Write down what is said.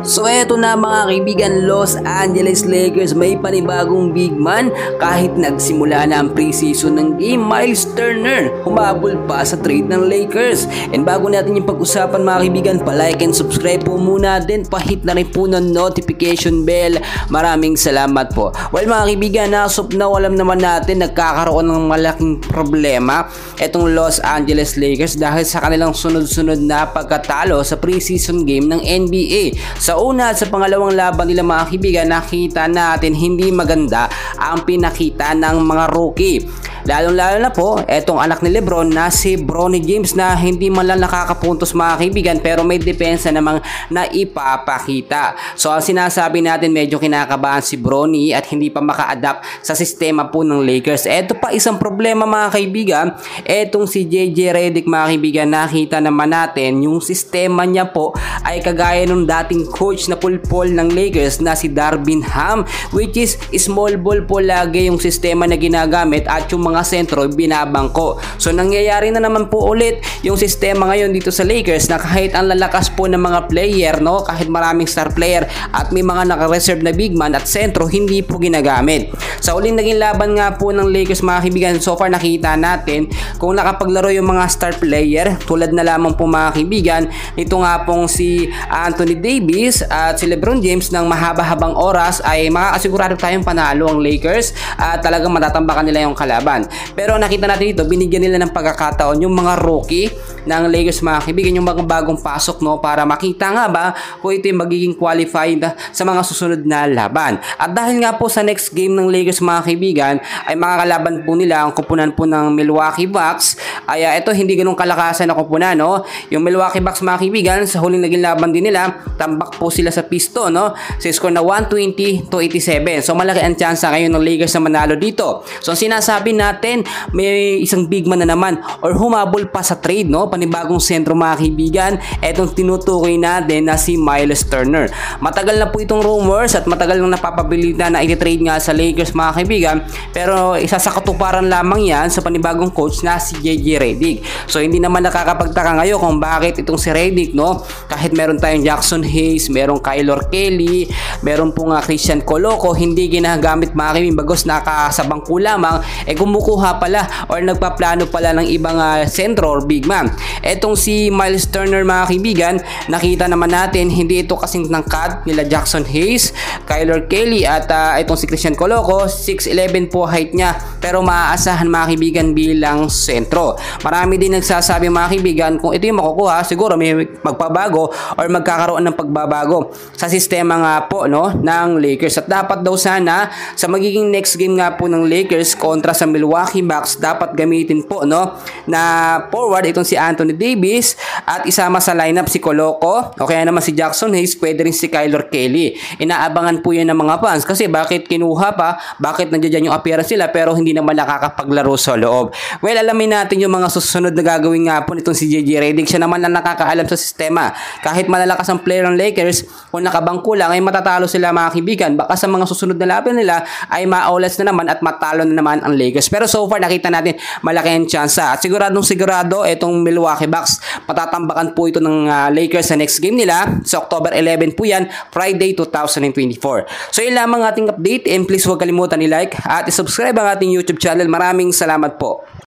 So eto na mga kaibigan, Los Angeles Lakers may panibagong big man. Kahit nagsimula na ang preseason ng game, Miles Turner humabol pa sa trade ng Lakers. And bago natin yung pag-usapan mga kaibigan, pa-like and subscribe po muna, then pa-hit na rin po ng notification bell. Maraming salamat po. Well mga kaibigan, nasop na alam naman natin nagkakaroon ng malaking problema etong Los Angeles Lakers dahil sa kanilang sunod-sunod na pagkatalo sa preseason game ng NBA. Sa una at sa pangalawang laban nila mga kaibigan, nakita natin hindi maganda ang pinakita ng mga rookie. Lalong-lalo na po, etong anak ni Lebron na si Bronny James na hindi man lang nakakapuntos mga kaibigan pero may depensa namang naipapakita. So ang sinasabi natin, medyo kinakabahan si Bronny at hindi pa maka-adapt sa sistema po ng Lakers. Eto pa isang problema mga kaibigan, etong si JJ Redick mga kaibigan, nakita naman natin yung sistema niya po ay kagaya nung dating coach na pulpol ng Lakers na si Darvin Ham, which is small ball po lagi yung sistema na ginagamit at yung mga sentro binabangko. So nangyayari na naman po ulit yung sistema ngayon dito sa Lakers na kahit ang lalakas po ng mga player, no, kahit maraming star player at may mga naka-reserve na big man at sentro, hindi po ginagamit. Sa uling naging laban nga po ng Lakers mga kaibigan, so far nakita natin kung nakapaglaro yung mga star player tulad na lamang po mga kaibigan nito nga pong si Anthony Davis at si LeBron James ng mahaba-habang oras ay makakasigurado tayong panalo ang Lakers at talagang matatambakan nila yung kalaban. Pero nakita natin dito, binigyan nila ng pagkakataon yung mga rookie ng Lakers mga kaibigan, yung mga bagong pasok, no, para makita nga ba kung ito yung magiging qualified sa mga susunod na laban. At dahil nga po sa next game ng Lakers mga kaibigan ay makakalaban po nila ang kupunan po ng Milwaukee Bucks. Ay ito hindi ganun kalakasan na kupunan, no. Yung Milwaukee Bucks mga kaibigan, sa huling naging laban din nila, tambak po sila sa Pistons, no, sa score na 120-87. So malaki ang chance ngayon ng Lakers na manalo dito. So sinasabi natin, may isang big man na naman or humabol pa sa trade, no, panibagong sentro mga kaibigan, etong tinutukoy natin na si Miles Turner. Matagal na po itong rumors at matagal nang napapabilitan na i-trade nga sa Lakers mga kaibigan, pero isa sa katuparan lamang yan sa panibagong coach na si JJ Redick. So hindi naman nakakapagtaka ngayon kung bakit itong si Redick, no, kahit meron tayong Jackson Hayes, merong Kylor Kelly, meron po nga Christian Coloco, hindi ginagamit mga kaibigan, bagos nakasabangko lamang, kumukuha pala or nagpaplano pala ng ibang sentro or big man. Etong si Miles Turner mga kaibigan, nakita naman natin hindi ito kasing tangkad nila Jackson Hayes, Kylor Kelly at itong si Christian Coloco. 6'11 po height niya pero maaasahan mga kaibigan bilang sentro. Marami din nagsasabi mga kaibigan kung ito yung makukuha, siguro may magpabago or magkakaroon ng pagbabago sa sistema nga po, no, ng Lakers. At dapat daw sana sa magiging next game nga po ng Lakers kontra sa Milwaukee Bucks, dapat gamitin po, no, na forward itong si Anthony Davis at isama sa lineup si Coloco o kaya naman si Jackson Hayes, pwede rin si Kylor Kelly. Inaabangan po yan ng mga fans kasi bakit kinuha pa, bakit nandiyan yung appearance sila pero hindi naman nakakapaglaro sa loob. Well, alamin natin yung mga susunod na gagawin nga po nitong si JJ Redick. Siya naman ang nakakaalam sa sistema. Kahit malalakas ang player ng Lakers, kung nakabangko lang ay matatalo sila mga kaibigan. Baka sa mga susunod na laban nila ay ma-outlets na naman at matalo na naman ang Lakers. Pero so far nakita natin malaki ang chance at siguradong sigurado itong Milwaukee Bucks patatambakan po ito ng Lakers sa next game nila sa October 11 po yan, Friday 2024. So yun lamang ating update and please huwag kalimutan i-like at i-subscribe ang ating YouTube channel. Maraming salamat po.